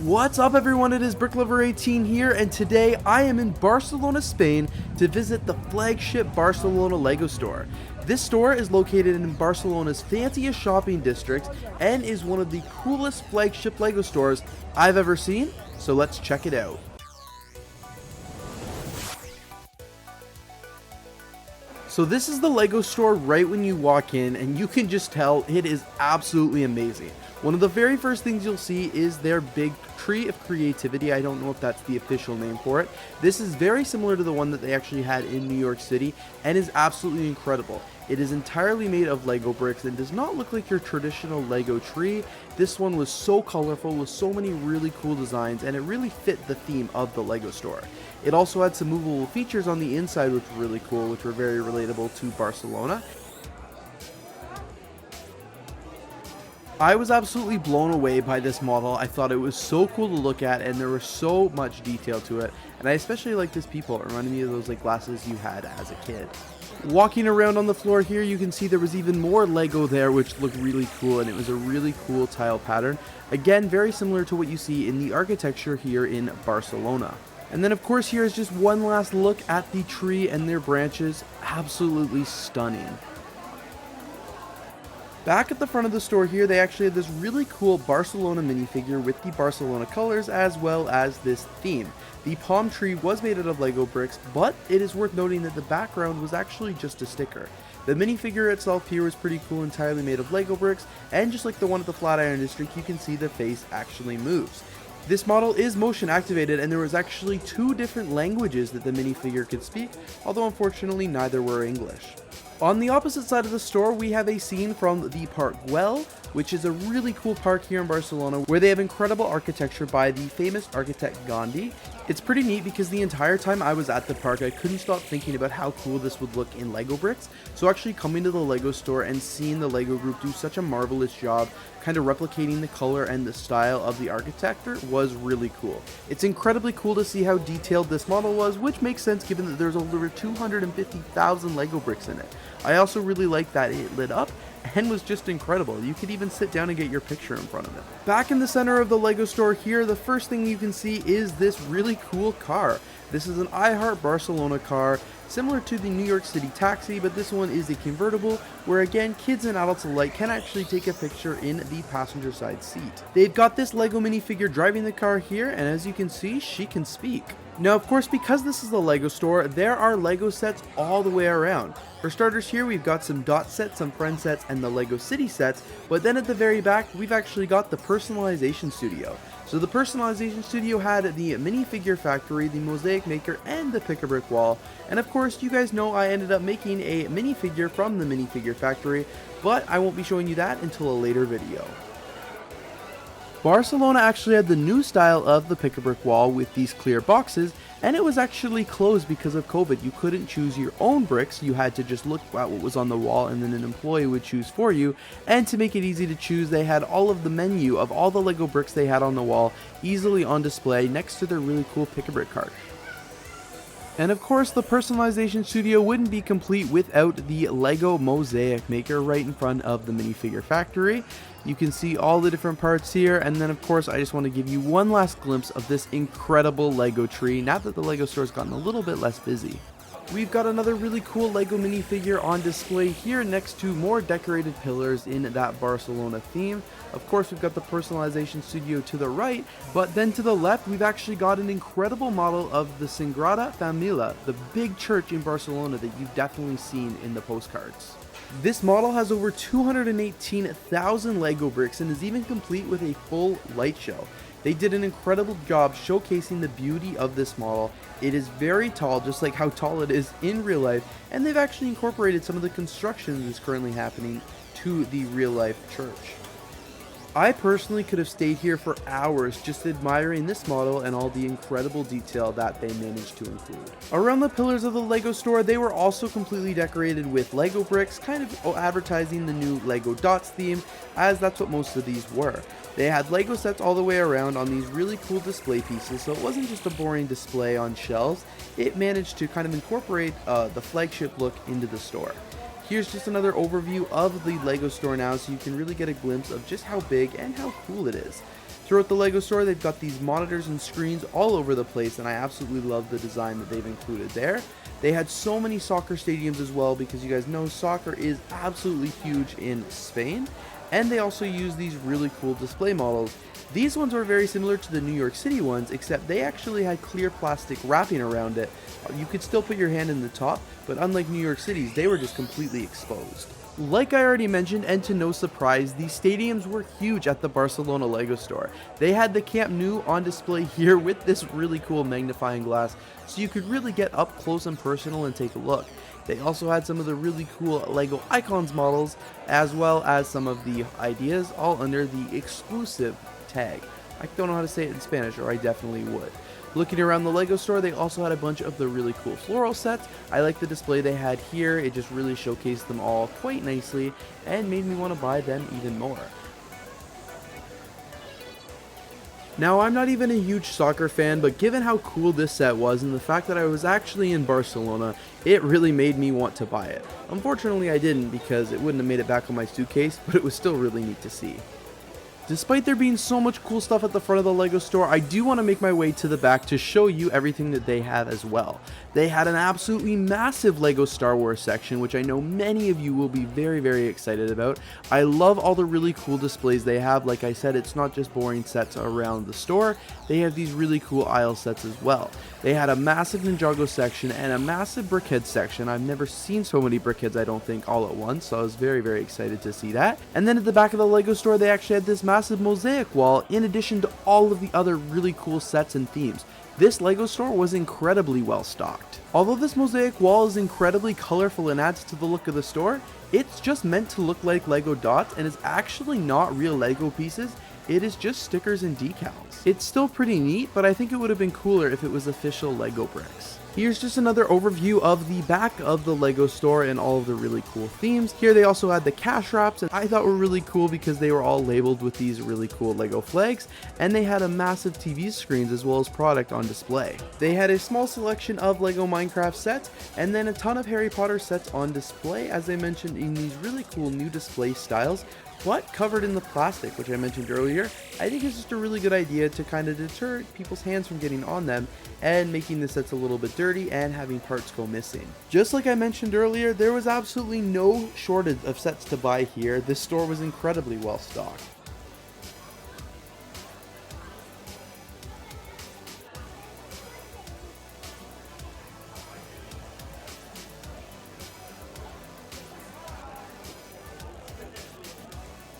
What's up everyone, it is BrickLover18 here, and today I am in Barcelona, Spain to visit the Flagship Barcelona Lego store. This store is located in Barcelona's fanciest shopping district and is one of the coolest flagship Lego stores I've ever seen, so let's check it out. So this is the Lego store right when you walk in, and you can just tell it is absolutely amazing. One of the very first things you'll see is their big tree of creativity. I don't know if that's the official name for it. This is very similar to the one that they actually had in New York City and is absolutely incredible. It is entirely made of Lego bricks and does not look like your traditional Lego tree. This one was so colorful with so many really cool designs, and it really fit the theme of the Lego store. It also had some movable features on the inside which were really cool, which were very relatable to Barcelona. I was absolutely blown away by this model. I thought it was so cool to look at, and there was so much detail to it, and I especially like this peephole. It reminded me of those glasses you had as a kid. Walking around on the floor here, you can see there was even more Lego there, which looked really cool, and it was a really cool tile pattern. Again, very similar to what you see in the architecture here in Barcelona. And then of course here is just one last look at the tree and their branches. Absolutely stunning. Back at the front of the store here, they actually had this really cool Barcelona minifigure with the Barcelona colors as well as this theme. The palm tree was made out of Lego bricks, but it is worth noting that the background was actually just a sticker. The minifigure itself here was pretty cool, entirely made of Lego bricks, and just like the one at the Flatiron District, you can see the face actually moves. This model is motion activated, and there was actually 2 different languages that the minifigure could speak, although unfortunately neither were English. On the opposite side of the store, we have a scene from the Park Güell, which is a really cool park here in Barcelona where they have incredible architecture by the famous architect Gandhi. It's pretty neat because the entire time I was at the park, I couldn't stop thinking about how cool this would look in Lego bricks. So actually coming to the Lego store and seeing the Lego group do such a marvelous job kind of replicating the color and the style of the architecture was really cool. It's incredibly cool to see how detailed this model was, which makes sense given that there's over 250,000 Lego bricks in it. I also really like that it lit up and was just incredible. You could even sit down and get your picture in front of it. Back in the center of the Lego store here, the first thing you can see is this really cool car. This is an I Heart Barcelona car, similar to the New York City taxi, but this one is a convertible where again kids and adults alike can actually take a picture in the passenger side seat. They've got this Lego minifigure driving the car here, and as you can see, she can speak. Now of course, because this is the Lego store, there are Lego sets all the way around. For starters here, we've got some dot sets, some friend sets, and the Lego City sets, but then at the very back, we've actually got the personalization studio. So the personalization studio had the minifigure factory, the Mosaic Maker, and the pick-a-brick wall. And of course, you guys know I ended up making a minifigure from the minifigure factory, but I won't be showing you that until a later video. Barcelona actually had the new style of the pick-a-brick wall with these clear boxes, and it was actually closed because of COVID. You couldn't choose your own bricks, you had to just look at what was on the wall and then an employee would choose for you. And to make it easy to choose, they had all of the menu of all the Lego bricks they had on the wall easily on display next to their really cool pick-a-brick cart. And of course, the personalization studio wouldn't be complete without the Lego Mosaic Maker right in front of the minifigure factory. You can see all the different parts here, and then of course I just want to give you one last glimpse of this incredible Lego tree now that the Lego store's gotten a little bit less busy. We've got another really cool Lego minifigure on display here next to more decorated pillars in that Barcelona theme. Of course, we've got the personalization studio to the right, but then to the left, we've actually got an incredible model of the Sagrada Familia, the big church in Barcelona that you've definitely seen in the postcards. This model has over 218,000 Lego bricks and is even complete with a full light show. They did an incredible job showcasing the beauty of this model. It is very tall, just like how tall it is in real life, and they've actually incorporated some of the construction that is currently happening to the real life church. I personally could have stayed here for hours just admiring this model and all the incredible detail that they managed to include. Around the pillars of the Lego store, they were also completely decorated with Lego bricks, kind of advertising the new Lego Dots theme, as that's what most of these were. They had Lego sets all the way around on these really cool display pieces, so it wasn't just a boring display on shelves. It managed to kind of incorporate the flagship look into the store. Here's just another overview of the Lego store now, so you can really get a glimpse of just how big and how cool it is. Throughout the LEGO store, they've got these monitors and screens all over the place, and I absolutely love the design that they've included there. They had so many soccer stadiums as well, because you guys know soccer is absolutely huge in Spain, and they also use these really cool display models. These ones were very similar to the New York City ones, except they actually had clear plastic wrapping around it. You could still put your hand in the top, but unlike New York City's, they were just completely exposed. Like I already mentioned, and to no surprise, these stadiums were huge at the Barcelona LEGO store. They had the Camp Nou on display here with this really cool magnifying glass, so you could really get up close and personal and take a look. They also had some of the really cool LEGO Icons models, as well as some of the ideas, all under the exclusive tag. I don't know how to say it in Spanish, or I definitely would. Looking around the LEGO store, they also had a bunch of the really cool floral sets. I like the display they had here. It just really showcased them all quite nicely and made me want to buy them even more. Now, I'm not even a huge soccer fan, but given how cool this set was and the fact that I was actually in Barcelona, it really made me want to buy it. Unfortunately, I didn't, because it wouldn't have made it back on my suitcase, but it was still really neat to see. Despite there being so much cool stuff at the front of the LEGO store, I do want to make my way to the back to show you everything that they have as well. They had an absolutely massive LEGO Star Wars section, which I know many of you will be very, very excited about. I love all the really cool displays they have. Like I said, it's not just boring sets around the store. They have these really cool aisle sets as well. They had a massive Ninjago section and a massive Brickhead section. I've never seen so many Brickheads, I don't think, all at once, so I was very, very excited to see that. And then at the back of the LEGO store, they actually had this massive mosaic wall, in addition to all of the other really cool sets and themes. This LEGO store was incredibly well stocked. Although this mosaic wall is incredibly colorful and adds to the look of the store, it's just meant to look like LEGO dots and is actually not real LEGO pieces. It is just stickers and decals. It's still pretty neat, but I think it would have been cooler if it was official LEGO bricks. Here's just another overview of the back of the LEGO store and all of the really cool themes. Here they also had the cash wraps, and I thought were really cool because they were all labeled with these really cool LEGO flags, and they had a massive TV screens as well as product on display. They had a small selection of LEGO Minecraft sets, and then a ton of Harry Potter sets on display, as I mentioned, in these really cool new display styles, but covered in the plastic, which I mentioned earlier. I think it's just a really good idea to kind of deter people's hands from getting on them and making the sets a little bit dirty and having parts go missing. Just like I mentioned earlier, there was absolutely no shortage of sets to buy here. This store was incredibly well stocked.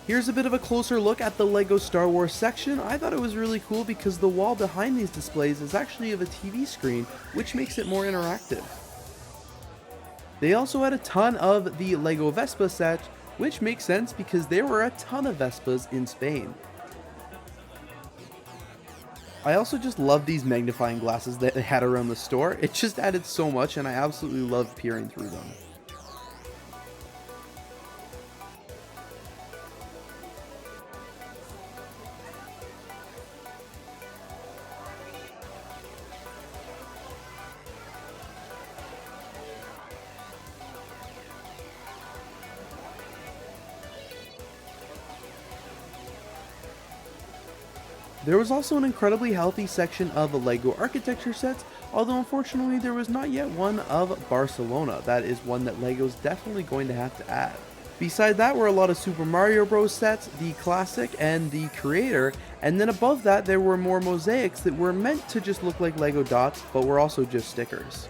Here's a bit of a closer look at the LEGO Star Wars section. I thought it was really cool because the wall behind these displays is actually of a TV screen, which makes it more interactive. They also had a ton of the LEGO Vespa set, which makes sense because there were a ton of Vespas in Spain. I also just love these magnifying glasses that they had around the store. It just added so much, and I absolutely love peering through them. There was also an incredibly healthy section of the LEGO architecture sets, although unfortunately there was not yet one of Barcelona. That is one that LEGO's definitely going to have to add. Beside that were a lot of Super Mario Bros. Sets, the Classic and the Creator, and then above that there were more mosaics that were meant to just look like LEGO dots, but were also just stickers.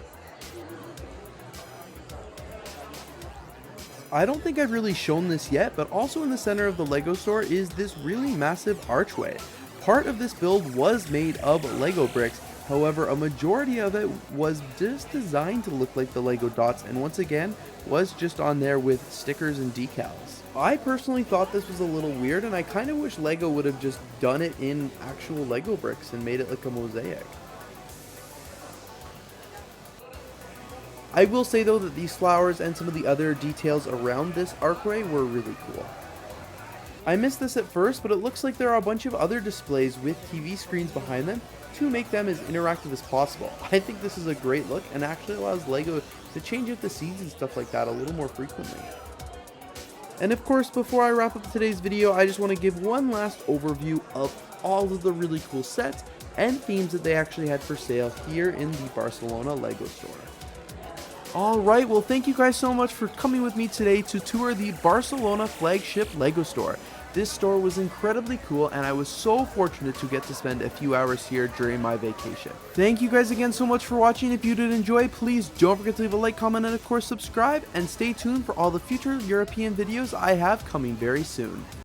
I don't think I've really shown this yet, but also in the center of the LEGO store is this really massive archway. Part of this build was made of LEGO bricks, however a majority of it was just designed to look like the LEGO dots, and once again was just on there with stickers and decals. I personally thought this was a little weird, and I kind of wish LEGO would have just done it in actual LEGO bricks and made it like a mosaic. I will say though that these flowers and some of the other details around this archway were really cool. I missed this at first, but it looks like there are a bunch of other displays with TV screens behind them to make them as interactive as possible. I think this is a great look and actually allows LEGO to change up the scenes and stuff like that a little more frequently. And of course, before I wrap up today's video, I just want to give one last overview of all of the really cool sets and themes that they actually had for sale here in the Barcelona LEGO store. Alright, well thank you guys so much for coming with me today to tour the Barcelona Flagship LEGO store. This store was incredibly cool and I was so fortunate to get to spend a few hours here during my vacation. Thank you guys again so much for watching. If you did enjoy, please don't forget to leave a like, comment, and of course subscribe, and stay tuned for all the future European videos I have coming very soon.